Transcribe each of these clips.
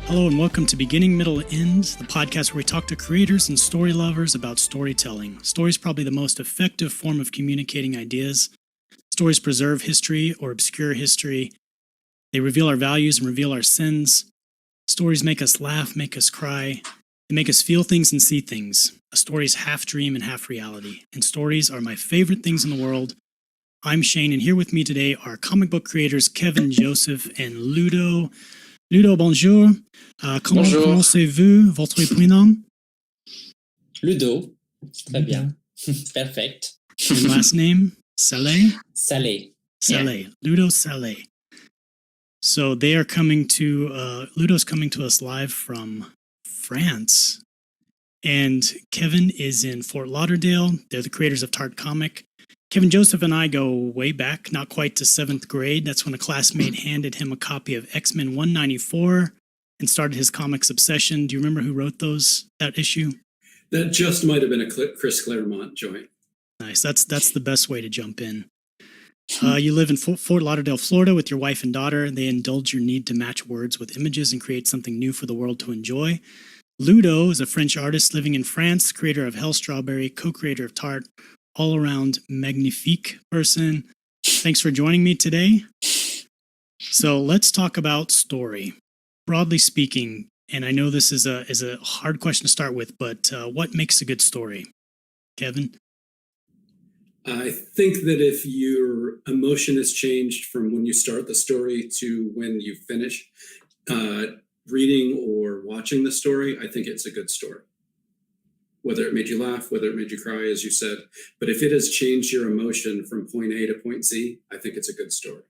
Hello and welcome to Beginning, Middle, End, the podcast where we talk to creators and story lovers about storytelling. Story is probably the most effective form of communicating ideas. Stories preserve history or obscure history. They reveal our values and reveal our sins. Stories make us laugh, make us cry. They make us feel things and see things. A story is half dream and half reality. And stories are my favorite things in the world. I'm Shane, and here with me today are comic book creators Kevin, Joseph, and Ludo. Ludo, bonjour. Comment c'est-vous, votre prénom? Ludo. Très bien. Perfect. And last name? Sallé? Sallé. Sallé. Yeah. Ludo Sallé. So they are coming to, Ludo's coming to us live from France. And Kevin is in Fort Lauderdale. They're the creators of Tart comic. Kevin, Joseph, and I go way back, not quite to 7th grade. That's when a classmate handed him a copy of X-Men 194 and started his comics obsession. Do you remember who wrote that issue? That just might have been a Chris Claremont joint. Nice. That's the best way to jump in. You live in Fort Lauderdale, Florida with your wife and daughter. They indulge your need to match words with images and create something new for the world to enjoy. Ludo is a French artist living in France, creator of Hell Strawberry, co-creator of Tart, all-around magnifique person. Thanks for joining me today. So let's talk about story. Broadly speaking, and I know this is a hard question to start with, but what makes a good story? Kevin? I think that if your emotion has changed from when you start the story to when you finish reading or watching the story, I think it's a good story. Whether it made you laugh, whether it made you cry, as you said. But if it has changed your emotion from point A to point Z, I think it's a good story.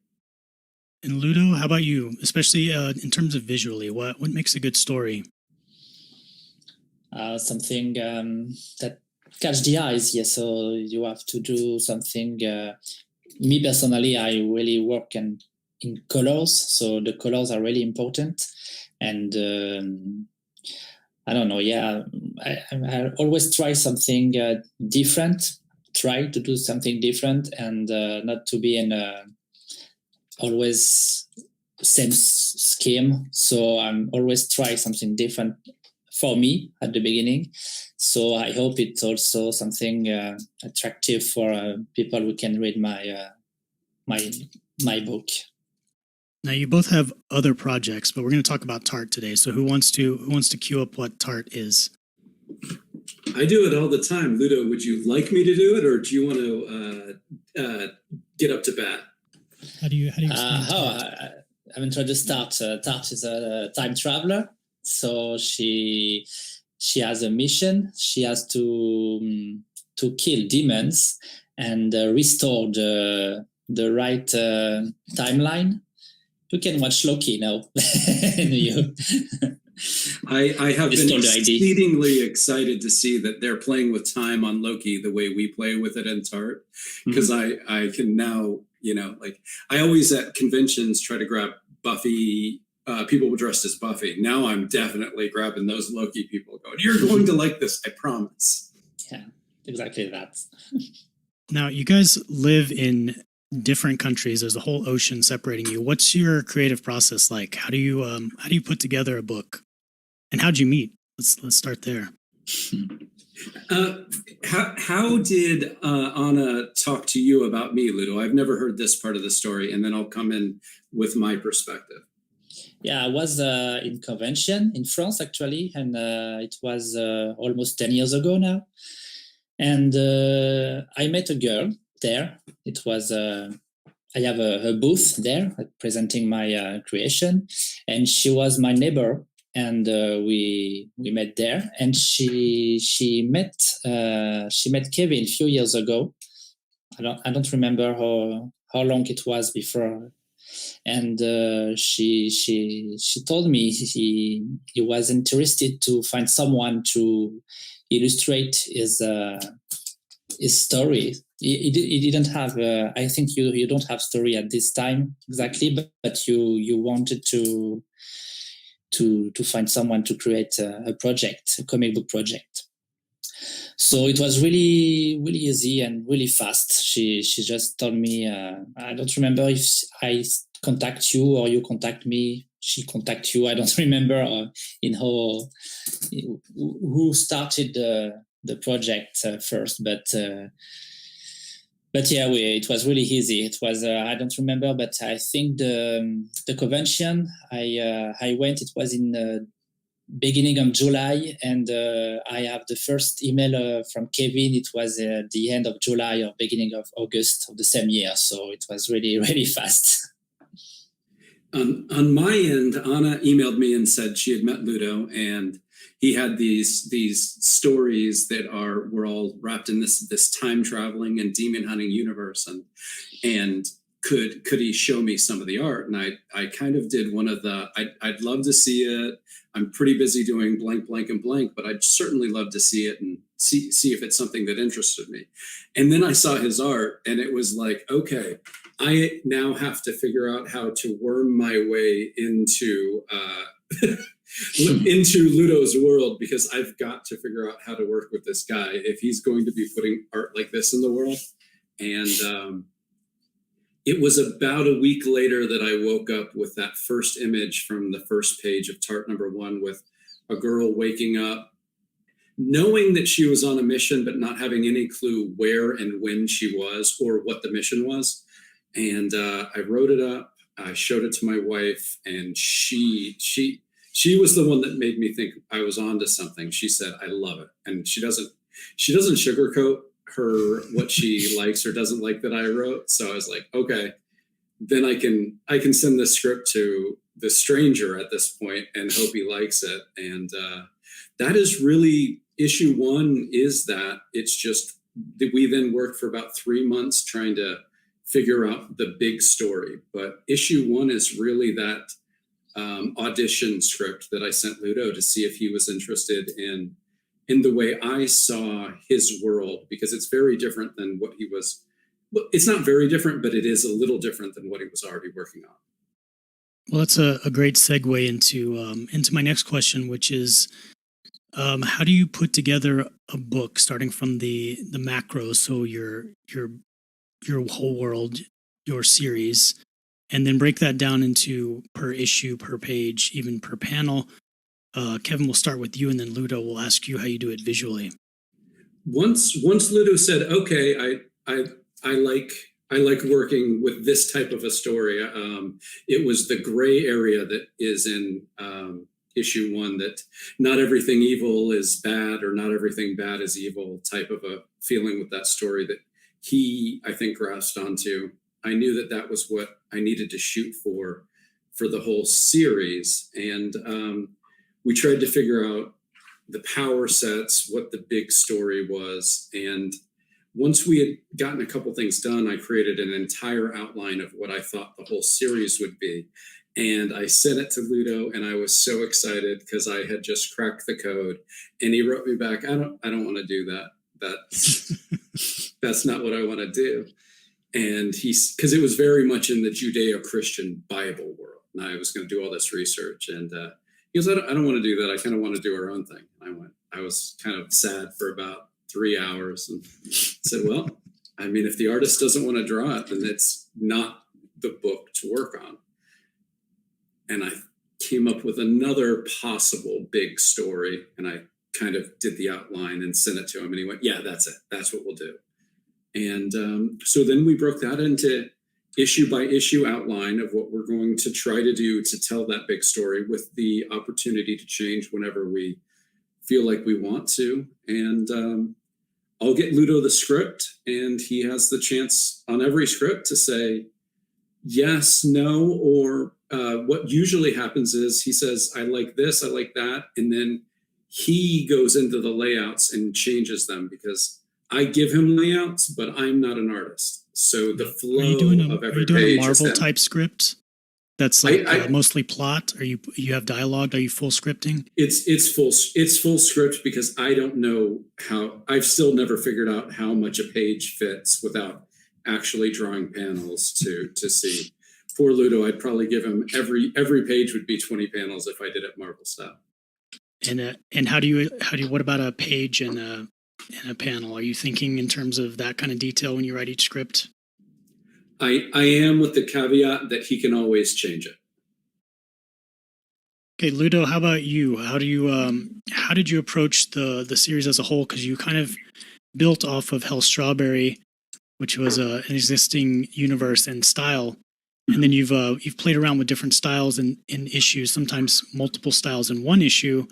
And Ludo, how about you? Especially in terms of visually, what makes a good story? Something that catch the eyes, yeah. So you have to do something. Me personally, I really work in colors. So the colors are really important. And I don't know. Yeah, I always try something different. Try to do something different and not to be in always same scheme. So I'm always try something different for me at the beginning. So I hope it's also something attractive for people who can read my my book. Now you both have other projects, but we're going to talk about Tart today. So who wants to cue up what Tart is? I do it all the time. Ludo, would you like me to do it, or do you want to get up to bat? How do you explain Tart? I'm going to start. Tart is a time traveler, so she has a mission. She has to kill demons and restore the right timeline. You can watch Loki now. I have been exceedingly excited to see that they're playing with time on Loki the way we play with it in Tart, because I can now, I always at conventions try to grab Buffy, people dressed as Buffy. Now I'm definitely grabbing those Loki people going, you're going to like this, I promise. Yeah, exactly that. Now you guys live in different countries. There's a whole ocean separating you. What's your creative process like? How do you put together a book? And how'd you meet? Let's start there. How did Anna talk to you about me, Ludo? I've never heard this part of the story, and then I'll come in with my perspective. Yeah, I was in convention in France actually, and it was almost 10 years ago now. And I met a girl there. It was I have a booth there presenting my creation, and she was my neighbor, and we met there. And she met Kevin a few years ago. I don't remember how long it was before. And she told me he was interested to find someone to illustrate his story. He didn't have. I think you don't have story at this time exactly, but you wanted to find someone to create a project, a comic book project. So it was really, really easy and really fast. She just told me. I don't remember if I contact you or you contact me she contact you. I don't remember who started the project first, but yeah, it was really easy. It was I don't remember, but I think the convention I went. It was in beginning of July, and I have the first email from Kevin. It was the end of July or beginning of August of the same year. So it was really, really fast. On my end, Anna emailed me and said she had met Ludo, and he had these stories that were all wrapped in this time traveling and demon hunting universe, and could he show me some of the art? And I kind of did one of the I'd love to see it. I'm pretty busy doing blank, blank, and blank, but I'd certainly love to see it and see if it's something that interested me. And then I saw his art, and it was like, okay, I now have to figure out how to worm my way into into Ludo's world, because I've got to figure out how to work with this guy if he's going to be putting art like this in the world. And it was about a week later that I woke up with that first image from the first page of Tart #1, with a girl waking up, knowing that she was on a mission, but not having any clue where and when she was or what the mission was. And I wrote it up. I showed it to my wife, and she was the one that made me think I was onto something. She said, "I love it," and she doesn't sugarcoat what she likes or doesn't like that I wrote. So I was like, okay, then I can send this script to the stranger at this point and hope he likes it. And that is really issue 1. Is that it's just that we then worked for about 3 months trying to figure out the big story. But issue 1 is really that audition script that I sent Ludo to see if he was interested in the way I saw his world, because it's very different than what he was. Well, it's not very different, but it is a little different than what he was already working on. Well, that's a great segue into my next question, which is, how do you put together a book starting from the macro, so your whole world, your series, and then break that down into per issue, per page, even per panel? Kevin, we'll start with you, and then Ludo will ask you how you do it visually. Once Ludo said, "Okay, I like working with this type of a story," it was the gray area that is in issue 1, that not everything evil is bad or not everything bad is evil type of a feeling with that story that he, I think, grasped onto. I knew that was what I needed to shoot for the whole series, and we tried to figure out the power sets, what the big story was. And once we had gotten a couple things done, I created an entire outline of what I thought the whole series would be. And I sent it to Ludo, and I was so excited because I had just cracked the code. And he wrote me back, I don't want to do that. That's not what I want to do. And because it was very much in the Judeo-Christian Bible world. And I was going to do all this research, and he goes, I don't want to do that. I kind of want to do our own thing. I was kind of sad for about 3 hours and said, well, I mean, if the artist doesn't want to draw it, then it's not the book to work on. And I came up with another possible big story, and I kind of did the outline and sent it to him, and he went, yeah, that's it. That's what we'll do. And so then we broke that into issue by issue outline of what we're going to try to do to tell that big story, with the opportunity to change whenever we feel like we want to. And I'll get Ludo the script, and he has the chance on every script to say yes, no, or what usually happens is he says, I like this, I like that. And then he goes into the layouts and changes them, because I give him layouts, but I'm not an artist. So the flow of every page. Are you doing a Marvel type script? That's like mostly plot. Are you have dialogue? Are you full scripting? It's full script, because I don't know how. I've still never figured out how much a page fits without actually drawing panels to see. Poor Ludo, I'd probably give him every page would be 20 panels if I did it Marvel style. And how do you what about a page and a panel? Are you thinking in terms of that kind of detail when you write each script? I am, with the caveat that he can always change it. Okay, Ludo, how about you? How did you approach the series as a whole? Because you kind of built off of Hell Strawberry, which was an existing universe and style, and then you've played around with different styles in issues, sometimes multiple styles in one issue.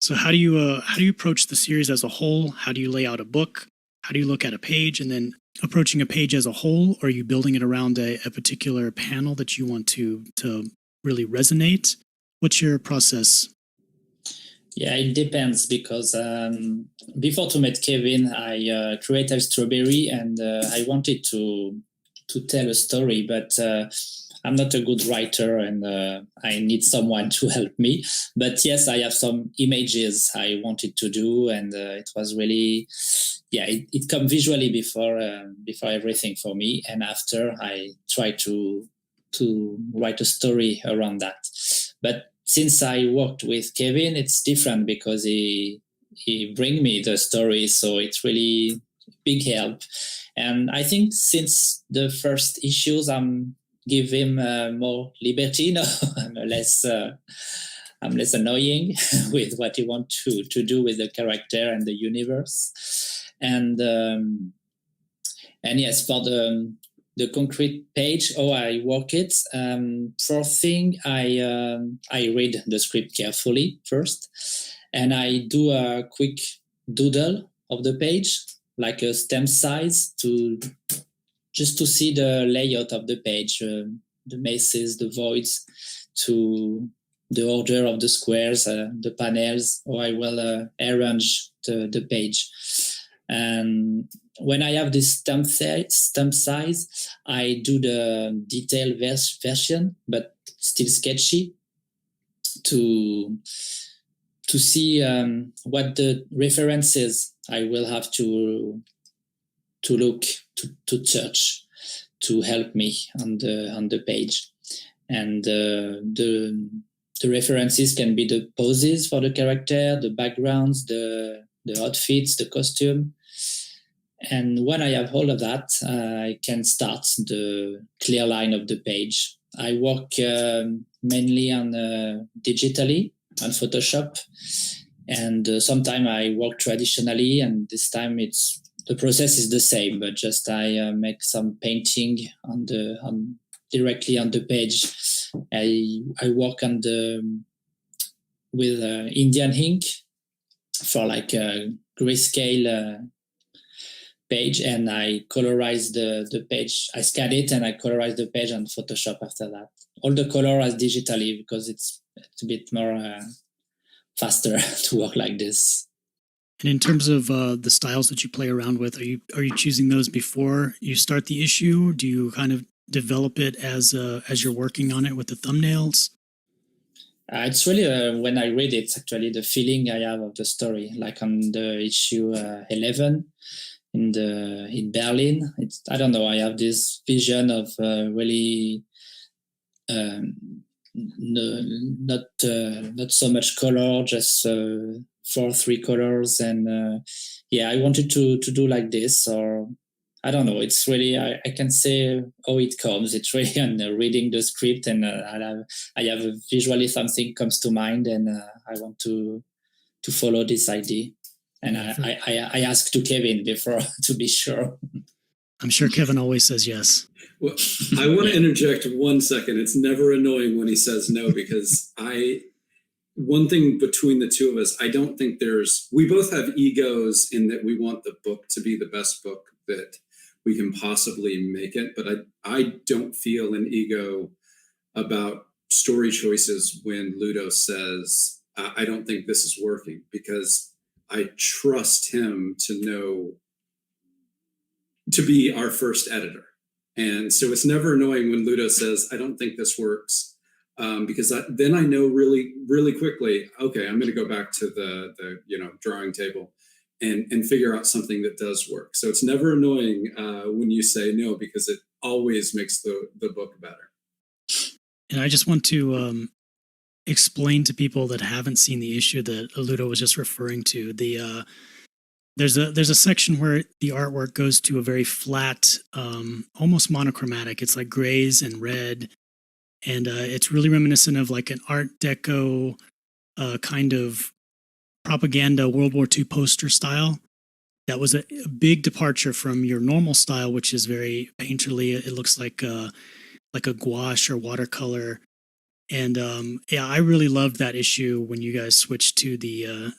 So how do you approach the series as a whole? How do you lay out a book? How do you look at a page, and then approaching a page as a whole? Or are you building it around a particular panel that you want to really resonate? What's your process? Yeah, it depends because before to meet Kevin, I created Strawberry and I wanted to tell a story, but I'm not a good writer and I need someone to help me. But yes, I have some images I wanted to do, and it was really, it come visually before everything for me, and after I try to write a story around that. But since I worked with Kevin, it's different because he bring me the story, so it's really big help. And I think since the first issues, I'm give him more liberty. No, I'm less annoying with what he want to do with the character and the universe. And yes, for the concrete page, how I work it. First thing, I read the script carefully first, and I do a quick doodle of the page, like a stamp size, just to see the layout of the page, the meshes, the voids, to the order of the squares, the panels, or I will arrange the page. And when I have this stamp size, I do the detailed version, but still sketchy, to see what the references I will have to look to search to help me on the page. And the references can be the poses for the character, the backgrounds, the outfits, the costume. And when I have all of that, I can start the clear line of the page. I work mainly on digitally on Photoshop, and sometimes I work traditionally, and this time the process is the same, but just I make some painting directly on the page. I work with Indian ink for like a grayscale page, and I colorize the page. I scan it and I colorize the page on Photoshop after that. All the color as digitally because it's a bit more faster to work like this. And in terms of the styles that you play around with, are you choosing those before you start the issue? Do you kind of develop it as you're working on it with the thumbnails? It's really when I read it, actually, the feeling I have of the story, like on the issue 11 in Berlin. I don't know. I have this vision of really not so much color, just 4-3 colors, and I wanted to do like this, or I don't know. It's really I can say how it comes. It's really on reading the script, and I have visually something comes to mind, and I want to follow this idea. And I asked to Kevin before to be sure. I'm sure Kevin always says yes. Well, I want to interject 1 second. It's never annoying when he says no, because one thing between the two of us, I don't think we both have egos in that we want the book to be the best book that we can possibly make it. But I don't feel an ego about story choices when Ludo says, I don't think this is working, because I trust him to be our first editor. And so it's never annoying when Ludo says, I don't think this works. Because then I know really, really quickly, okay, I'm going to go back to the drawing table and figure out something that does work. So it's never annoying when you say no, because it always makes the book better. And I just want to explain to people that haven't seen the issue that Ludo was just referring to. There's a section where the artwork goes to a very flat, almost monochromatic. It's like grays and red. And it's really reminiscent of like an Art Deco kind of propaganda World War II poster style. That was a big departure from your normal style, which is very painterly. It looks like a gouache or watercolor. And yeah, I really loved that issue when you guys switched to the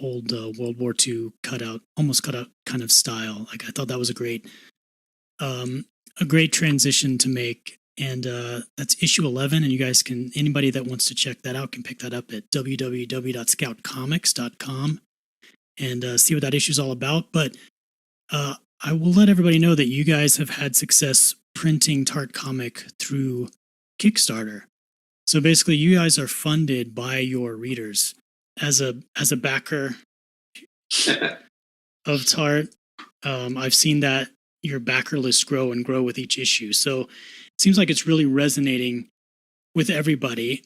old World War II almost cutout kind of style. Like I thought that was a great transition to make. And that's issue 11. And you guys anybody that wants to check that out can pick that up at www.scoutcomics.com and see what that issue is all about. But I will let everybody know that you guys have had success printing Tart comic through Kickstarter. So basically, you guys are funded by your readers. As a backer of Tart, I've seen that your backer list grow and grow with each issue. So it seems like it's really resonating with everybody.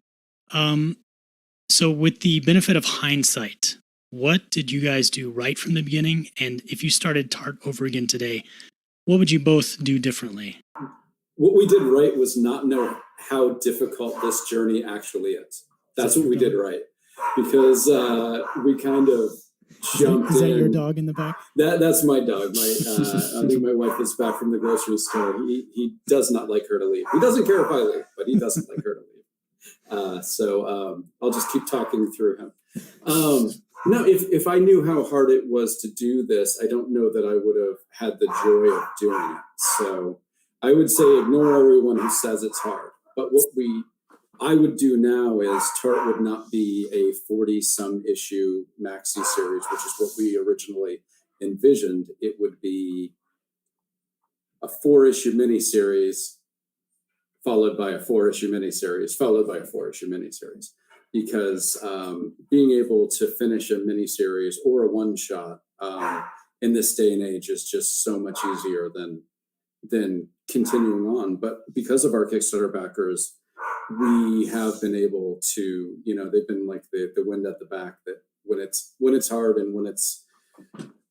So with the benefit of hindsight, what did you guys do right from the beginning? And if you started Tart over again today, what would you both do differently? What we did right was not know how difficult this journey actually is. That's what we did right. Because we kind of jumped in. Is that your dog in the back? That's my dog. I think my wife is back from the grocery store. He does not like her to leave. He doesn't care if I leave, but he doesn't like her to leave. So I'll just keep talking through him. No, if I knew how hard it was to do this, I don't know that I would have had the joy of doing it. So I would say ignore everyone who says it's hard. But what I would do now is Tart would not be a 40-some issue maxi series, which is what we originally envisioned. It would be a 4-issue miniseries followed by a 4-issue miniseries, followed by a 4-issue miniseries. Because being able to finish a miniseries or a one-shot in this day and age is just so much easier than continuing on. But because of our Kickstarter backers, we have been able to, they've been like the wind at the back, that when it's hard and when it's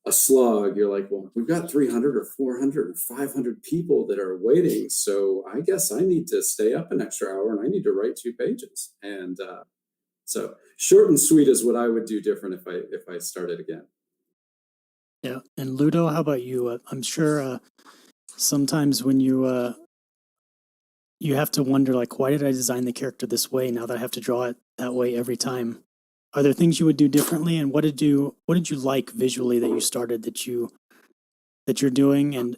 a slog, you're like, well, we've got 300 or 400 or 500 people that are waiting. So I guess I need to stay up an extra hour and I need to write 2 pages. And so short and sweet is what I would do different if I started again. Yeah. And Ludo, how about you? I'm sure sometimes when you have to wonder, like, why did I design the character this way now that I have to draw it that way every time? Are there things you would do differently? And what did you like visually that you started that you're doing? And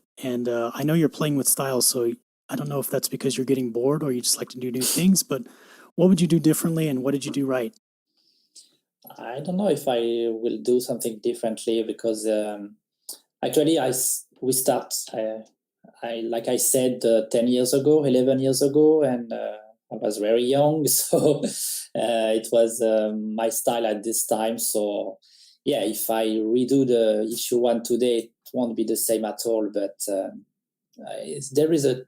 I know you're playing with styles, so I don't know if that's because you're getting bored or you just like to do new things, but what would you do differently and what did you do right? I don't know if I will do something differently because actually we start, like I said, 10 years ago, 11 years ago, and I was very young, so it was my style at this time. So yeah, if I redo the issue 1 today, it won't be the same at all, but there is a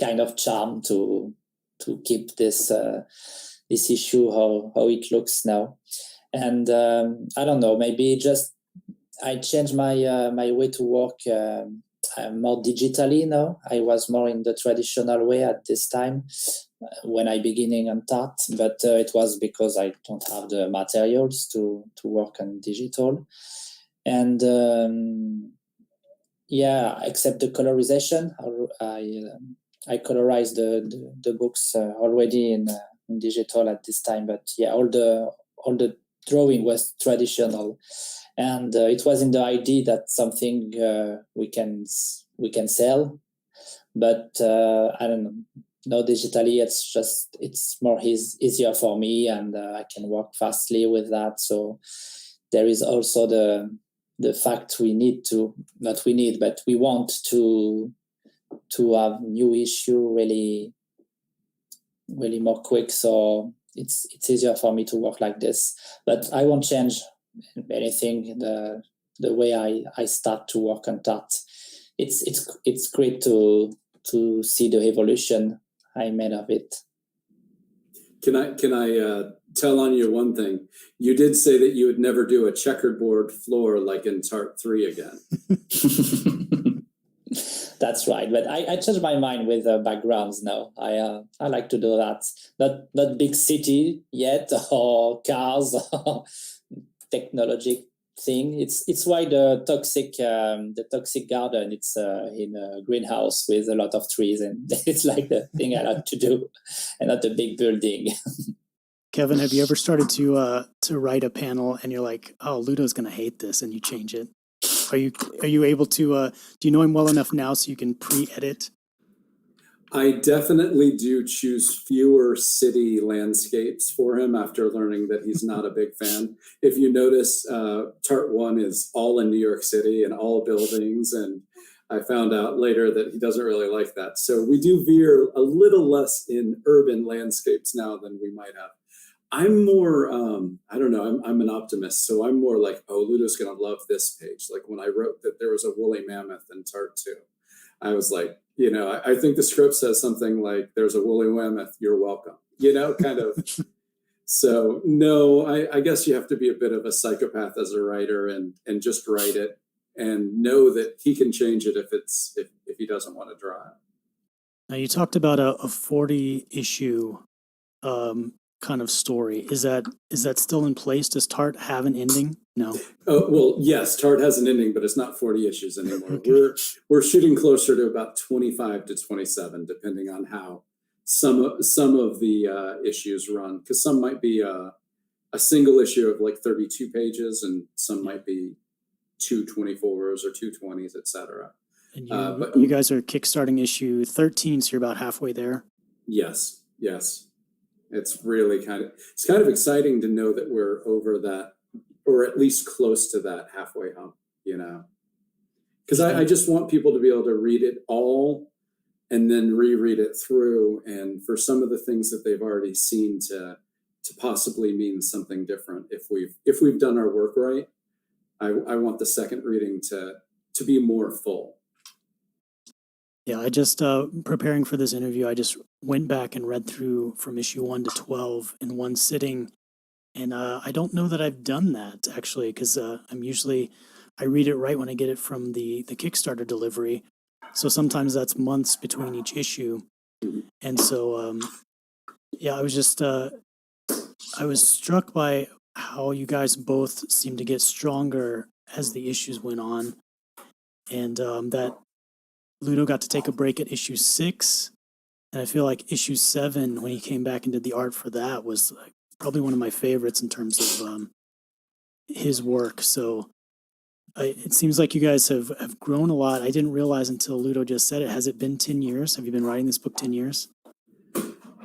kind of charm to keep this issue how it looks now. And I don't know, maybe just I changed my way to work more digitally now. I was more in the traditional way at this time when I beginning on Tart, but it was because I don't have the materials to work on digital. And yeah, except the colorization, I colorized the books already in digital at this time, but yeah, all the drawing was traditional, and it was in the idea that something we can sell, but I don't know. No, digitally, it's more easier for me, and I can work fastly with that. So there is also the fact we want to have new issue really more quick, so it's easier for me to work like this. But I won't change anything the way I start to work on Tart. It's great to see the evolution I made of it. Can I tell on you one thing? You did say that you would never do a checkerboard floor like in Tart 3 again. That's right. But I changed my mind with backgrounds now. I like to do that. Not big city yet, or cars, or technology thing. It's why the toxic garden. It's in a greenhouse with a lot of trees, and it's like the thing I like to do, and not a big building. Kevin, have you ever started to write a panel and you're like, oh, Ludo's going to hate this, and you change it? Are you able to, do you know him well enough now so you can pre-edit? I definitely do choose fewer city landscapes for him after learning that he's not a big fan. If you notice, Tart 1 is all in New York City and all buildings, and I found out later that he doesn't really like that. So we do veer a little less in urban landscapes now than we might have. I'm more, I don't know, I'm an optimist. So I'm more like, oh, Ludo's going to love this page. Like when I wrote that there was a woolly mammoth in Tart 2, I was like, you know, I think the script says something like, there's a woolly mammoth, you're welcome, you know, kind of. So no, I guess you have to be a bit of a psychopath as a writer and just write it and know that he can change it if he doesn't want to draw it. Now you talked about a 40 issue kind of story. Is that still in place? Does Tart have an ending? No. Oh, well, yes, Tart has an ending, but it's not 40 issues anymore. Okay. We're shooting closer to about 25 to 27, depending on how some of the issues run, because some might be a single issue of like 32 pages, and some might be 2 24s or 2 20s, etc. And but you guys are kickstarting issue 13, so you're about halfway there. Yes. It's really kind of exciting to know that we're over that, or at least close to that halfway hump, you know, because I just want people to be able to read it all and then reread it through, and for some of the things that they've already seen to possibly mean something different. If we've done our work right, I want the second reading to be more full. Yeah, I just, preparing for this interview, I just went back and read through from issue 1 to 12 in one sitting. And I don't know that I've done that, actually, because I read it right when I get it from the Kickstarter delivery. So sometimes that's months between each issue. And so, yeah, I was just, I was struck by how you guys both seemed to get stronger as the issues went on. And that Ludo got to take a break at issue 6, and I feel like issue 7, when he came back and did the art for that, was probably one of my favorites in terms of his work. So it seems like you guys have grown a lot. I didn't realize until Ludo just said it. Has it been 10 years? Have you been writing this book 10 years?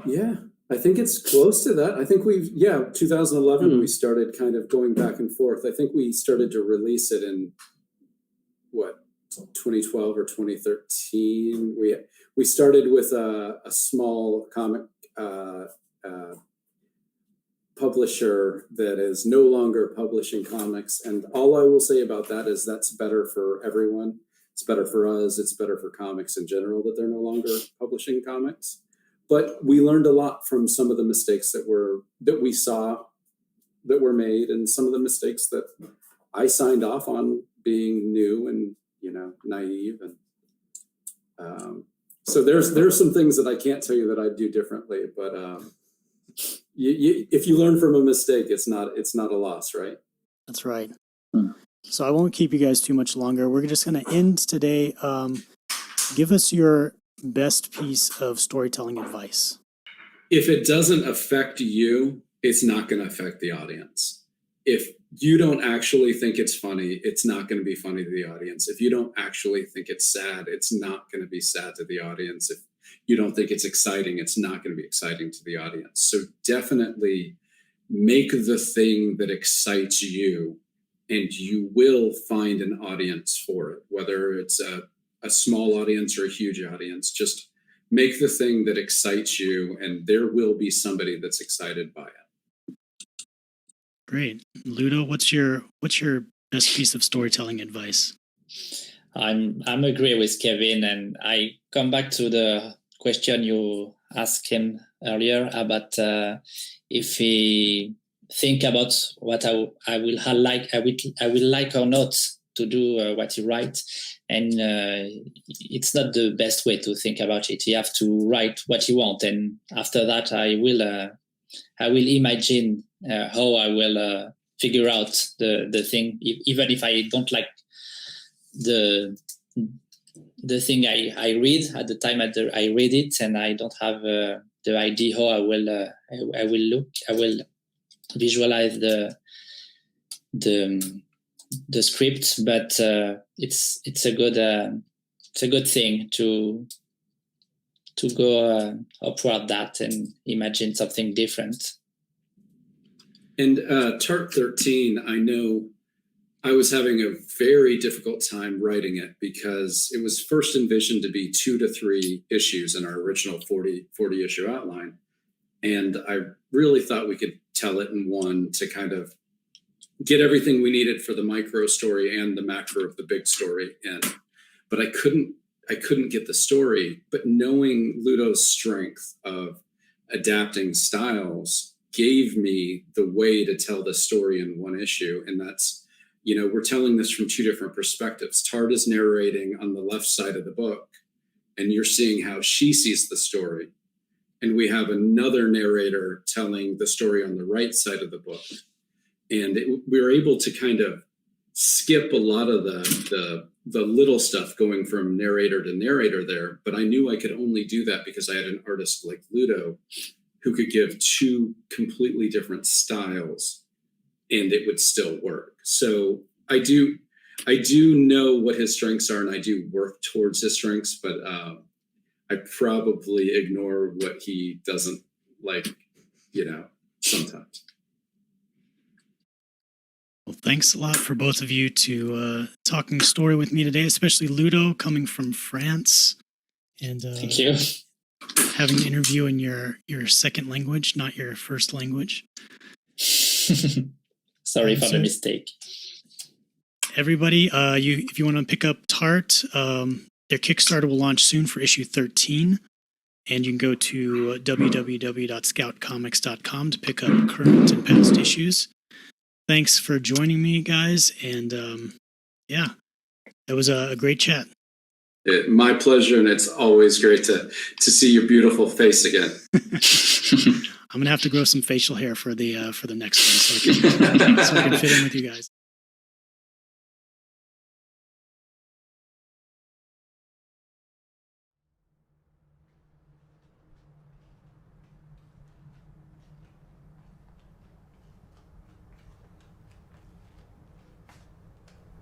Yeah, I think it's close to that. I think 2011 we started kind of going back and forth. I think we started to release it in 2012 or 2013. We started with a small comic publisher that is no longer publishing comics, and all I will say about that is that's better for everyone. It's better for us. It's better for comics in general that they're no longer publishing comics. But we learned a lot from some of the mistakes that we saw that were made, and some of the mistakes that I signed off on being new and, you know, naive. And so there's some things that I can't tell you that I'd do differently, but if you learn from a mistake, it's not a loss, right? That's right. So I won't keep you guys too much longer. We're just going to end today. Give us your best piece of storytelling advice. If it doesn't affect you, it's not going to affect the audience. If you don't actually think it's funny, it's not going to be funny to the audience. If you don't actually think it's sad, it's not going to be sad to the audience. If you don't think it's exciting, it's not going to be exciting to the audience. So definitely make the thing that excites you, and you will find an audience for it, whether it's a small audience or a huge audience. Just make the thing that excites you, and there will be somebody that's excited by it. Great. Ludo, what's your best piece of storytelling advice? I'm agree with Kevin, and I come back to the question you asked him earlier about if he think about what I will like or not to do what he writes. and it's not the best way to think about it. You have to write what you want, and after that, I will imagine how I will figure out the thing, even if I don't like the thing I read at the time I read it, and I don't have the idea how I will visualize the script, but it's a good thing to go upward that and imagine something different. And Tart 13, I know I was having a very difficult time writing it because it was first envisioned to be 2 to 3 issues in our original 40 issue outline. And I really thought we could tell it in one to kind of get everything we needed for the micro story and the macro of the big story in. But I couldn't get the story. But knowing Ludo's strength of adapting styles gave me the way to tell the story in one issue. And that's, we're telling this from 2 different perspectives. Tart is narrating on the left side of the book, and you're seeing how she sees the story. And we have another narrator telling the story on the right side of the book. And we were able to kind of skip a lot of the little stuff going from narrator to narrator there. But I knew I could only do that because I had an artist like Ludo who could give 2 completely different styles, and it would still work. So I do know what his strengths are, and I do work towards his strengths, but I probably ignore what he doesn't like, sometimes. Well, thanks a lot for both of you to talking story with me today, especially Ludo coming from France. And thank you. Having an interview in your second language, not your first language. Sorry for the mistake. Everybody, if you want to pick up Tart, their Kickstarter will launch soon for issue 13. And you can go to www.scoutcomics.com to pick up current and past issues. Thanks for joining me, guys. And it was a great chat. My pleasure, and it's always great to see your beautiful face again. I'm gonna have to grow some facial hair for the next one, so I can fit in with you guys.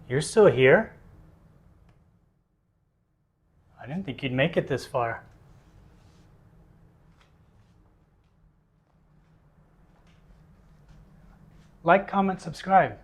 You're still here? I didn't think you'd make it this far. Like, comment, subscribe.